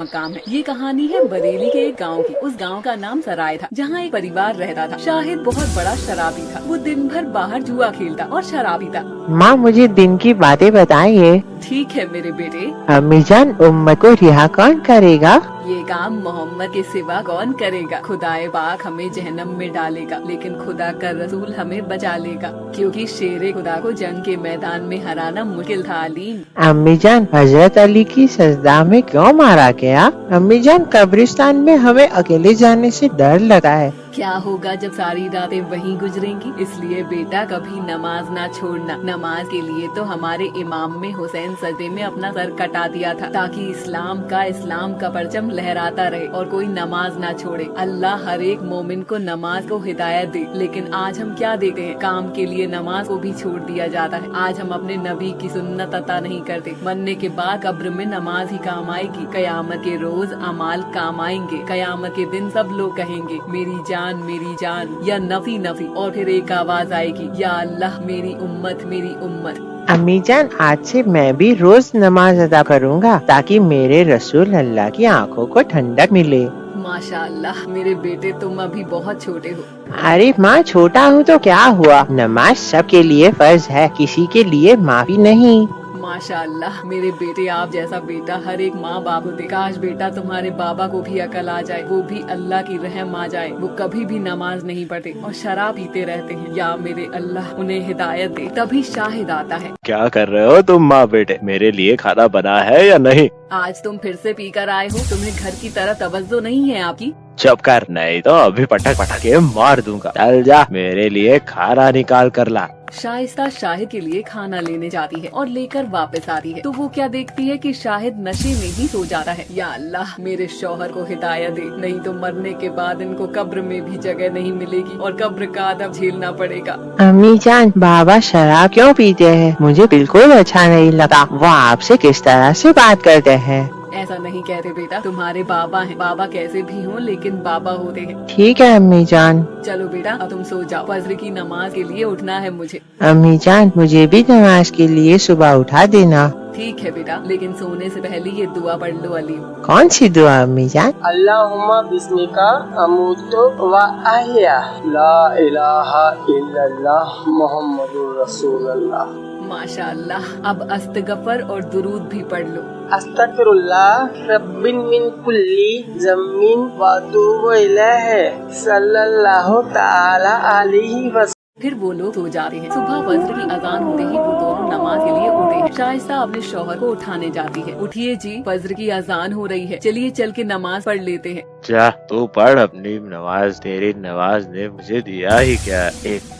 मकाम है। ये कहानी है बरेली के एक गांव की। उस गांव का नाम सराय था, जहाँ एक परिवार रहता था। शाहिद बहुत बड़ा शराबी था। वो दिन भर बाहर जुआ खेलता और शराबी था। माँ, मुझे दिन की बातें बताइए। ठीक है मेरे बेटे। अम्मी जान, उम्मत को रिहा कौन करेगा? ये काम मोहम्मद के सिवा कौन करेगा। खुदाए पाक हमें जहन्नम में डालेगा, लेकिन खुदा का रसूल हमें बचा लेगा, क्योंकि शेरे खुदा को जंग के मैदान में हराना मुश्किल था। अलीम, अम्मी जान, हजरत अली की सजदा में क्यों मारा गया? अम्मी जान, कब्रिस्तान में हमें अकेले जाने से डर लगता है। क्या होगा जब सारी रातें वहीं गुजरेंगी। इसलिए बेटा कभी नमाज ना छोड़ना। नमाज के लिए तो हमारे इमाम में हुसैन सजदे में अपना सर कटा दिया था, ताकि इस्लाम का परचम लहराता रहे और कोई नमाज ना छोड़े। अल्लाह हर एक मोमिन को नमाज को हिदायत दे। लेकिन आज हम क्या देखते हैं, काम के लिए नमाज को भी छोड़ दिया जाता है। आज हम अपने नबी की सुन्नत अता नहीं करते। मरने के बाद कब्र में नमाज ही काम आएगी। कयामत के रोज अमाल काम आएंगे। कयामत के दिन सब लोग कहेंगे मेरी जान या नफी नफी, और फिर एक आवाज आएगी, या अल्लाह मेरी उम्मत। अम्मी जान, आज से मैं भी रोज नमाज अदा करूँगा, ताकि मेरे रसूल अल्लाह की आंखों को ठंडक मिले। माशाअल्लाह मेरे बेटे, तुम अभी बहुत छोटे हो। अरे माँ, छोटा हूँ तो क्या हुआ? नमाज सबके लिए फर्ज है, किसी के लिए माफी नहीं। माशाअल्लाह मेरे बेटे, आप जैसा बेटा हर एक माँ बाप को दे। काश बेटा तुम्हारे बाबा को भी अकल आ जाए, वो भी अल्लाह की रहम आ जाए। वो कभी भी नमाज नहीं पढ़ते और शराब पीते रहते हैं। या मेरे अल्लाह उन्हें हिदायत दे। तभी शाहिद आता है। क्या कर रहे हो तुम माँ बेटे? मेरे लिए खाना बना है या नहीं? आज तुम फिर से पीकर आए हो। तुम्हें घर की तरफ तवज्जो नहीं है आपकी। चुप कर, नहीं तो अभी पटक के मार दूंगा। चल जा, मेरे लिए खाना निकाल कर ला। शाइस्ता शाहिद के लिए खाना लेने जाती है और लेकर वापस आती है, तो वो क्या देखती है कि शाहिद नशे में ही सो जाता है। या अल्लाह मेरे शौहर को हिदायत दे, नहीं तो मरने के बाद इनको कब्र में भी जगह नहीं मिलेगी और कब्र का अदब झेलना पड़ेगा। अम्मी जान, बाबा शराब क्यों पीते हैं? मुझे बिल्कुल अच्छा नहीं लगा। वो आपसे किस तरह से बात करते हैं? ऐसा नहीं कहते बेटा, तुम्हारे बाबा हैं। बाबा कैसे भी हों, लेकिन बाबा होते हैं। ठीक है अम्मी जान। चलो बेटा, अब तुम सो जाओ। फजर की नमाज के लिए उठना है मुझे। अम्मी जान, मुझे भी नमाज के लिए सुबह उठा देना। ठीक है बेटा, लेकिन सोने से पहले ये दुआ पढ़ लो अलीम। कौन सी दुआ अम्मी जान? अल्लाहुम्मा बिस्मिका अमूतु व अहया, ला इलाहा इल्लल्लाह मुहम्मदुर रसूलुल्लाह। माशाअल्लाह, अब अस्तगफर और दुरूद भी पढ़ लो। अस्तगफिरुल्लाह रब्बिन मिन कुल्ली ज़म्मिन व अतूबु इलैहि सल्लल्लाहु तआला अलैहि वसल्लम। फिर वो लोग सो जाते हैं। सुबह फजर की अजान होते ही वो दोनों नमाज के लिए उठे हैं। शाइस्ता अपने शौहर को उठाने जाती है। उठिए जी, फजर की अजान हो रही है, चलिए चल के नमाज पढ़ लेते हैं। जा तू पढ़ अपनी नमाज। तेरी नमाज ने मुझे दिया ही क्या? एक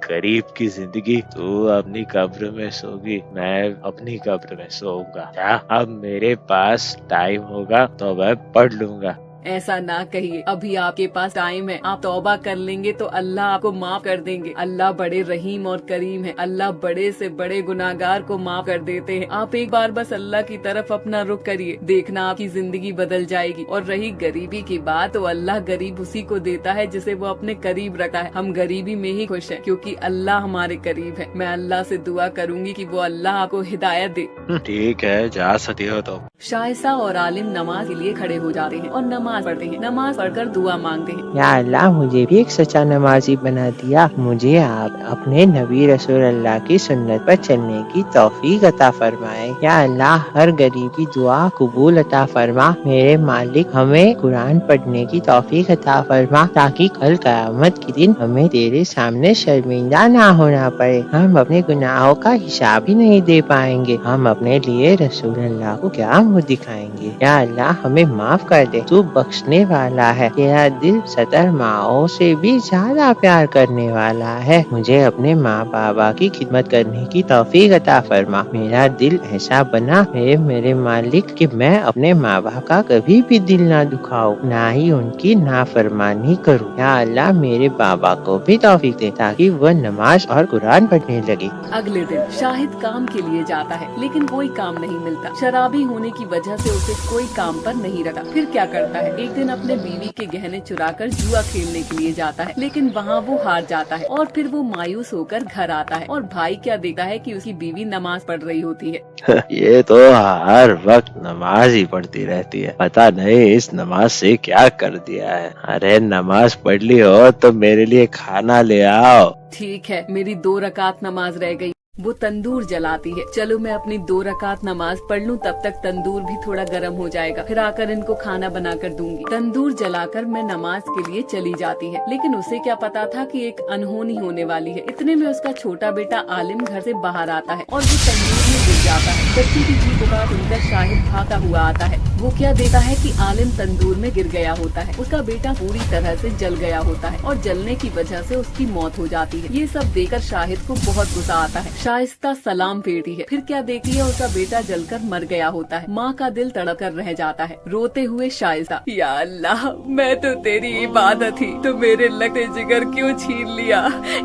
गरीब की जिंदगी। तू अपनी कब्र में सोगी, मैं अपनी कब्र में सोऊंगा। जा, अब मेरे पास टाइम होगा तो मैं पढ़ लूंगा। ऐसा ना कहिए, अभी आपके पास टाइम है। आप तौबा कर लेंगे तो अल्लाह आपको माफ कर देंगे। अल्लाह बड़े रहीम और करीम है। अल्लाह बड़े से बड़े गुनाहगार को माफ कर देते हैं। आप एक बार बस अल्लाह की तरफ अपना रुख करिए, देखना आपकी जिंदगी बदल जाएगी। और रही गरीबी की बात, तो अल्लाह गरीब उसी को देता है जिसे वो अपने करीब रखा है। हम गरीबी में ही खुश हैं, क्योंकि अल्लाह हमारे करीब है। मैं अल्लाह से दुआ करूंगी कि वो अल्लाह आपको हिदायत दे। ठीक है, जा सकती हो तो। शाइस्ता और आलिम नमाज के लिए खड़े हो जाते हैं और नमाज पढ़ते हैं। नमाज पढ़कर दुआ मांगते हैं। या अल्लाह, मुझे भी एक सच्चा नमाजी बना दिया। मुझे आप अपने नबी रसूल अल्लाह की सुन्नत पर चलने की तौफीक अता फरमाए। या अल्लाह, हर गरीब की दुआ कबूल अता फरमा। मेरे मालिक, हमें कुरान पढ़ने की तौफीक अता फरमा, ताकि कल क़यामत के दिन हमें तेरे सामने शर्मिंदा ना होना पड़े। हम अपने गुनाहों का हिसाब ही नहीं दे पाएंगे। हम अपने लिए रसूल अल्लाह को क्या मुँह दिखाएंगे। या अल्लाह, हमें माफ कर दे, तू बख्शने वाला है। तेरा दिल 70 माओं से भी ज्यादा प्यार करने वाला है। मुझे अपने माँ बाबा की खिदमत करने की तौफीक अता फरमा। मेरा दिल ऐसा बना मेरे मालिक कि मैं अपने माँ बाप का कभी भी दिल ना दुखाऊं, ना ही उनकी नाफरमानी करूं। या अल्लाह, मेरे बाबा को भी तौफीक दे, ताकि वह नमाज और कुरान पढ़ने लगे। अगले दिन शाहिद काम के लिए जाता है, लेकिन कोई काम नहीं मिलता। शराबी होने की वजह से उसे कोई काम पर नहीं रखा। फिर क्या करता है, है। एक दिन अपने बीवी के गहने चुराकर जुआ खेलने के लिए जाता है, लेकिन वहाँ वो हार जाता है और फिर वो मायूस होकर घर आता है और भाई क्या देखता है कि उसकी बीवी नमाज पढ़ रही होती है। ये तो हर वक्त नमाज ही पढ़ती रहती है, पता नहीं इस नमाज से क्या कर दिया है। अरे नमाज पढ़ ली हो तो मेरे लिए खाना ले आओ। ठीक है, मेरी 2 रकात नमाज रह गई। वो तंदूर जलाती है। चलो मैं अपनी 2 रकात नमाज पढ़ लूं, तब तक तंदूर भी थोड़ा गर्म हो जाएगा, फिर आकर इनको खाना बनाकर दूंगी। तंदूर जलाकर मैं नमाज के लिए चली जाती है, लेकिन उसे क्या पता था कि एक अनहोनी होने वाली है। इतने में उसका छोटा बेटा आलिम घर से बाहर आता है और वो तंदूर में गिर जाता है। बच्ची की चीख पुकार सुनकर शाहिद भागा हुआ आता है। वो क्या देखता है कि आलिम तंदूर में गिर गया होता है। उसका बेटा पूरी तरह से जल गया होता है और जलने की वजह से उसकी मौत हो जाती है। ये सब देखकर शाहिद को बहुत गुस्सा आता है। शाइस्ता सलाम फेरती है, फिर क्या देखती है उसका बेटा जलकर मर गया होता है। माँ का दिल तड़प कर रह जाता है। रोते हुए शाइस्ता, या अल्लाह, मैं तो तेरी इबादत थी, तो मेरे लगते जिगर क्यों छीन लिया?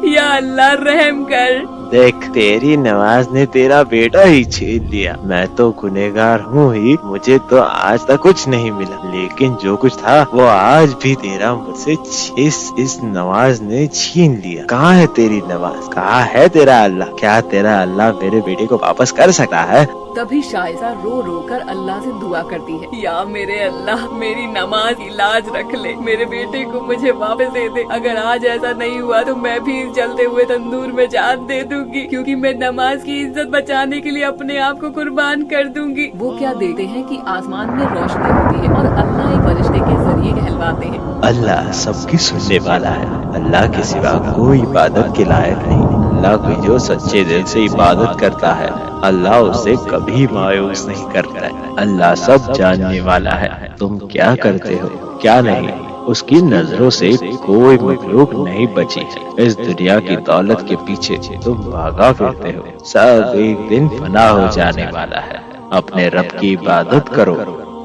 या अल्लाह रहम कर। देख, तेरी नमाज ने तेरा बेटा ही छीन लिया। मैं तो गुनहगार हूँ ही, मुझे तो आज तक कुछ नहीं मिला, लेकिन जो कुछ था वो आज भी तेरा मुझसे इस नमाज ने छीन लिया। कहाँ है तेरी नमाज? कहाँ है तेरा अल्लाह? क्या तेरा अल्लाह मेरे बेटे को वापस कर सकता है? तभी शाइस्ता रो रो कर अल्लाह से दुआ करती है, या मेरे अल्लाह, मेरी नमाज की लाज रख ले, मेरे बेटे को मुझे वापस दे दे। अगर आज ऐसा नहीं हुआ तो मैं भी इस जलते हुए तंदूर में जान दे दूंगी, क्योंकि मैं नमाज की इज्जत बचाने के लिए अपने आप को कुर्बान कर दूंगी। वो क्या देखते हैं कि आसमान में रोशनी होती है और अल्लाह एक फरिश्ते के जरिए कहलवाते हैं, अल्लाह सबकी सुनने वाला है, अल्लाह के सिवा कोई इबादत के लायक नहीं। अल्लाह को जो सच्चे दिल से इबादत करता है, अल्लाह उसे कभी मायूस नहीं करता है। अल्लाह सब जानने वाला है, तुम क्या करते हो क्या नहीं, उसकी नजरों से कोई मखलूक नहीं बची है। इस दुनिया की दौलत के पीछे तुम भागा फिरते हो, सब एक दिन फना हो जाने वाला है। अपने रब की इबादत करो।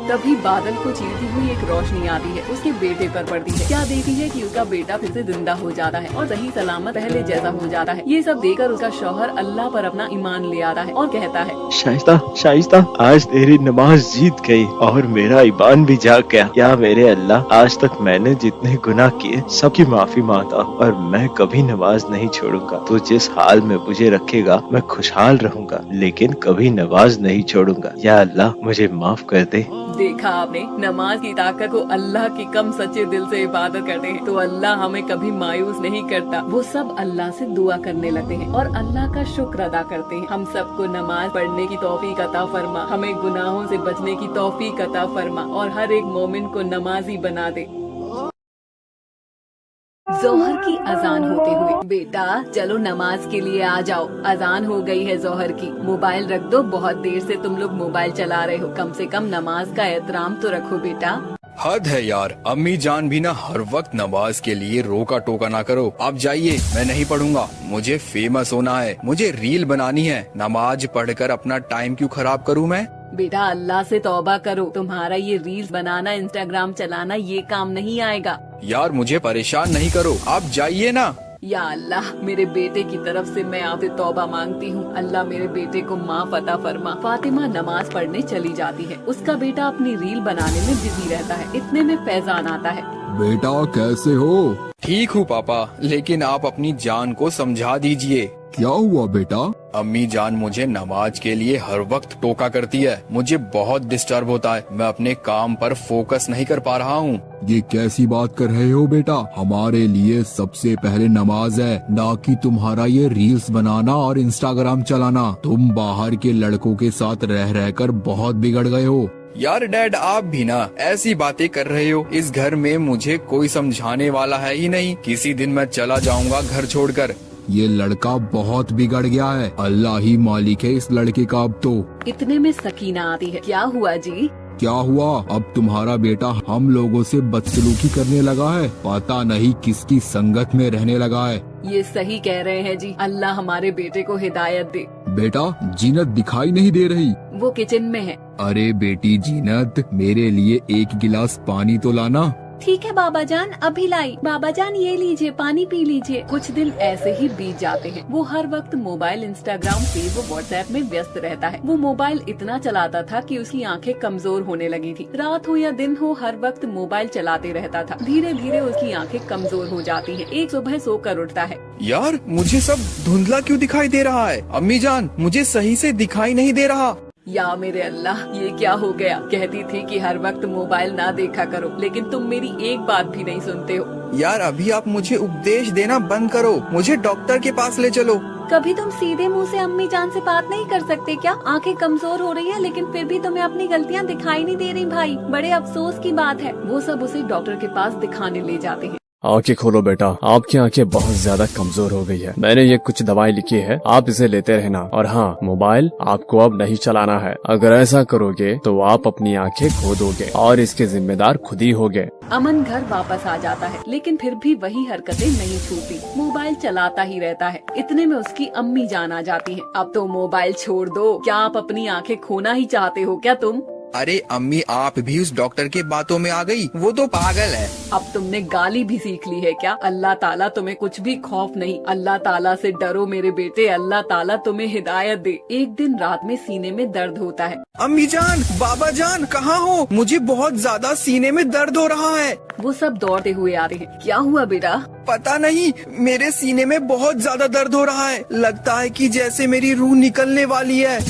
तभी बादल को चीरती हुई एक रोशनी आती है, उसके बेटे पर पड़ती है। क्या देखती है कि उसका बेटा फिर से जिंदा हो जाता है और सही सलामत पहले जैसा हो जाता है। ये सब देखकर उसका शौहर अल्लाह पर अपना ईमान ले आता है और कहता है, शाइस्ता, आज तेरी नमाज जीत गई और मेरा ईमान भी जाग गया। या मेरे अल्लाह, आज तक मैंने जितने गुनाह किए सबकी माफी मांगता हूँ और मैं कभी नमाज नहीं छोड़ूंगा। तो जिस हाल में मुझे रखेगा मैं खुशहाल रहूंगा, लेकिन कभी नमाज नहीं छोड़ूंगा। या अल्लाह, मुझे माफ कर दे। देखा आपने, नमाज की ताकत को अल्लाह की कम सच्चे दिल से इबादत करते हैं तो अल्लाह हमें कभी मायूस नहीं करता। वो सब अल्लाह से दुआ करने लगते हैं और अल्लाह का शुक्र अदा करते हैं। हम सबको नमाज पढ़ने की तौफीक अता फरमा, हमें गुनाहों से बचने की तौफीक अता फरमा और हर एक मोमिन को नमाजी बना दे। जोहर की अजान होते हुए, बेटा चलो नमाज के लिए आ जाओ, अजान हो गई है जोहर की। मोबाइल रख दो, बहुत देर से तुम लोग मोबाइल चला रहे हो, कम से कम नमाज का एहतराम तो रखो बेटा। हद है यार, अम्मी जान भी ना हर वक्त नमाज के लिए रोका टोका ना करो। आप जाइए, मैं नहीं पढ़ूंगा, मुझे फेमस होना है, मुझे रील बनानी है। नमाज पढ़कर अपना टाइम क्यों खराब करूं मैं? बेटा अल्लाह से तौबा करो, तुम्हारा ये रील्स बनाना, इंस्टाग्राम चलाना ये काम नहीं आएगा। यार मुझे परेशान नहीं करो, आप जाइए ना। या अल्लाह, मेरे बेटे की तरफ से मैं आपसे तौबा मांगती हूँ। अल्लाह मेरे बेटे को माफ अता फरमा। फातिमा नमाज पढ़ने चली जाती है, उसका बेटा अपनी रील बनाने में बिजी रहता है। इतने में फैजान आता है। बेटा कैसे हो? ठीक हूँ पापा, लेकिन आप अपनी जान को समझा दीजिए। क्या हुआ बेटा? अम्मी जान मुझे नमाज के लिए हर वक्त टोका करती है, मुझे बहुत डिस्टर्ब होता है, मैं अपने काम पर फोकस नहीं कर पा रहा हूँ। ये कैसी बात कर रहे हो बेटा? हमारे लिए सबसे पहले नमाज है, ना कि तुम्हारा ये रील्स बनाना और इंस्टाग्राम चलाना। तुम बाहर के लड़कों के साथ रह रहकर बहुत बिगड़ गए हो। यार डैड, आप भी ना ऐसी बातें कर रहे हो। इस घर में मुझे कोई समझाने वाला है ही नहीं। किसी दिन मैं चला जाऊंगा घर छोड़कर। ये लड़का बहुत बिगड़ गया है, अल्लाह ही मालिक है इस लड़के का अब तो। इतने में सकीना आती है। क्या हुआ जी? क्या हुआ? अब तुम्हारा बेटा हम लोगों से बदसलूकी करने लगा है, पता नहीं किसकी संगत में रहने लगा है। ये सही कह रहे हैं जी, अल्लाह हमारे बेटे को हिदायत दे। बेटा जीनत दिखाई नहीं दे रही? वो किचन में है। अरे बेटी जीनत, मेरे लिए एक गिलास पानी तो लाना। ठीक है बाबा जान, अभी लाई। बाबा जान ये लीजिए, पानी पी लीजिए। कुछ दिन ऐसे ही बीत जाते हैं। वो हर वक्त मोबाइल, इंस्टाग्राम, फेसबुक, व्हाट्सएप में व्यस्त रहता है। वो मोबाइल इतना चलाता था कि उसकी आंखें कमजोर होने लगी थी। रात हो या दिन हो, हर वक्त मोबाइल चलाते रहता था। धीरे धीरे उसकी आंखें कमजोर हो जाती हैं। एक सुबह सोकर उठता है। यार मुझे सब धुंधला क्यों दिखाई दे रहा है? अम्मी जान मुझे सही से दिखाई नहीं दे रहा। या मेरे अल्लाह, ये क्या हो गया? कहती थी कि हर वक्त मोबाइल ना देखा करो, लेकिन तुम मेरी एक बात भी नहीं सुनते हो। यार अभी आप मुझे उपदेश देना बंद करो, मुझे डॉक्टर के पास ले चलो। कभी तुम सीधे मुंह से अम्मी जान से बात नहीं कर सकते क्या? आंखें कमजोर हो रही है, लेकिन फिर भी तुम्हें अपनी गलतियाँ दिखाई नहीं दे रही भाई। बड़े अफसोस की बात है। वो सब उसे डॉक्टर के पास दिखाने ले जाते हैं। आंखें खोलो बेटा, आपकी आंखें बहुत ज्यादा कमजोर हो गई है। मैंने ये कुछ दवाई लिखी है, आप इसे लेते रहना। और हाँ, मोबाइल आपको अब नहीं चलाना है। अगर ऐसा करोगे तो आप अपनी आंखें खो दोगे और इसके जिम्मेदार खुद ही होगे। अमन घर वापस आ जाता है, लेकिन फिर भी वही हरकतें नहीं छूटती। मोबाइल चलाता ही रहता है। इतने में उसकी अम्मी जान आ जाती है। अब तो मोबाइल छोड़ दो। क्या आप अपनी आंखें खोना ही चाहते हो क्या तुम? अरे अम्मी, आप भी उस डॉक्टर के बातों में आ गई। वो तो पागल है। अब तुमने गाली भी सीख ली है क्या? अल्लाह ताला तुम्हें कुछ भी खौफ नहीं। अल्लाह ताला से डरो मेरे बेटे। अल्लाह ताला तुम्हें हिदायत दे। एक दिन रात में सीने में दर्द होता है। अम्मी जान, बाबा जान, कहाँ हो? मुझे बहुत ज्यादा सीने में दर्द हो रहा है। वो सब दौड़ते हुए आते हैं। क्या हुआ बेटा? पता नहीं, मेरे सीने में बहुत ज्यादा दर्द हो रहा है। लगता है कि जैसे मेरी रूह निकलने वाली है।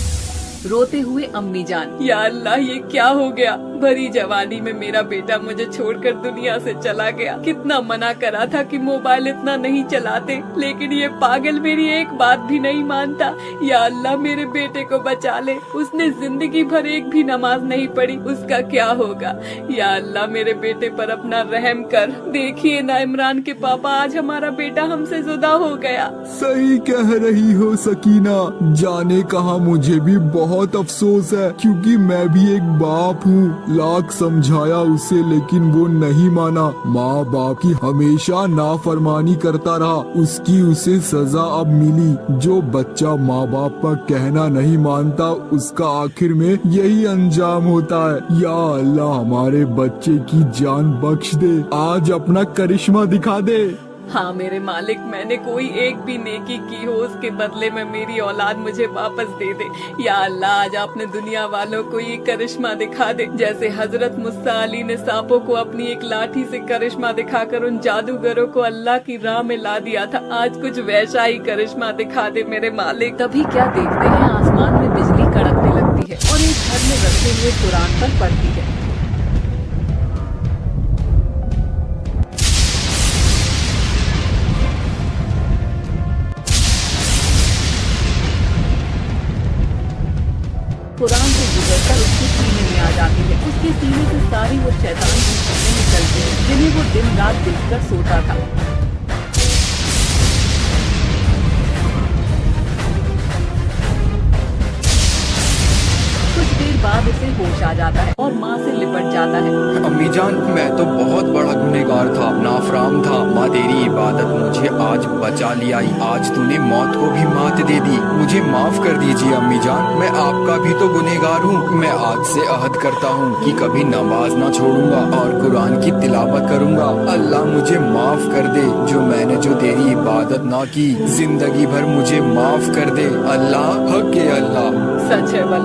रोते हुए अम्मी जान, या अल्लाह ये क्या हो गया? भरी जवानी में मेरा बेटा मुझे छोड़कर दुनिया से चला गया। कितना मना करा था कि मोबाइल इतना नहीं चलाते, लेकिन ये पागल मेरी एक बात भी नहीं मानता। या अल्लाह मेरे बेटे को बचा ले। उसने जिंदगी भर एक भी नमाज नहीं पढ़ी, उसका क्या होगा? या अल्लाह मेरे बेटे पर अपना रहम कर। देखिए ना इमरान के पापा, आज हमारा बेटा हमसे जुदा हो गया। सही कह रही हो सकीना, जाने कहाँ मुझे भी बहुत अफसोस है, क्योंकि मैं भी एक बाप हूँ। लाख समझाया उसे, लेकिन वो नहीं माना। माँ बाप की हमेशा नाफरमानी करता रहा। उसकी उसे सजा अब मिली। जो बच्चा माँ बाप का कहना नहीं मानता, उसका आखिर में यही अंजाम होता है। या अल्लाह हमारे बच्चे की जान बख्श दे, आज अपना करिश्मा दिखा दे। हाँ मेरे मालिक, मैंने कोई एक भी नेकी की हो, उसके बदले में मेरी औलाद मुझे वापस दे दे। या अल्लाह आज आपने दुनिया वालों को ये करिश्मा दिखा दे, जैसे हजरत मुसा अली ने सांपों को अपनी एक लाठी से करिश्मा दिखाकर उन जादूगरों को अल्लाह की राह में ला दिया था। आज कुछ वैसा ही करिश्मा दिखा दे मेरे मालिक। तभी क्या देखते हैं, आसमान में बिजली कड़कने लगती है और एक घर में रखे हुए कुरान पर पड़ती है। कुरान से गुजरकर उसके सीने में आ जाती है। उसके सीने से सारी वो शैतान की चीजें निकलती हैं, जिन्हें वो दिन रात देखकर सोता था। कुछ देर बाद उसे होश आ जाता है और माँ से लिपट जाता है। अम्मी जान, मैं तो बहुत बड़ा गुनहगार था, नाफराम था। माँ तेरी इबादत मुझे आज बचा लिया। आज तूने मौत को भी मात दे दी। मुझे माफ कर दीजिए अम्मी जान, मैं आपका भी तो गुनहगार हूँ। मैं आज से अहद करता हूँ कि कभी नमाज ना छोड़ूंगा और कुरान की तिलावत करूँगा। अल्लाह मुझे माफ कर दे, जो मैंने जो तेरी इबादत ना की, जिंदगी भर मुझे माफ कर दे। अल्लाह हक है अल्लाह। सच है वल्लाह।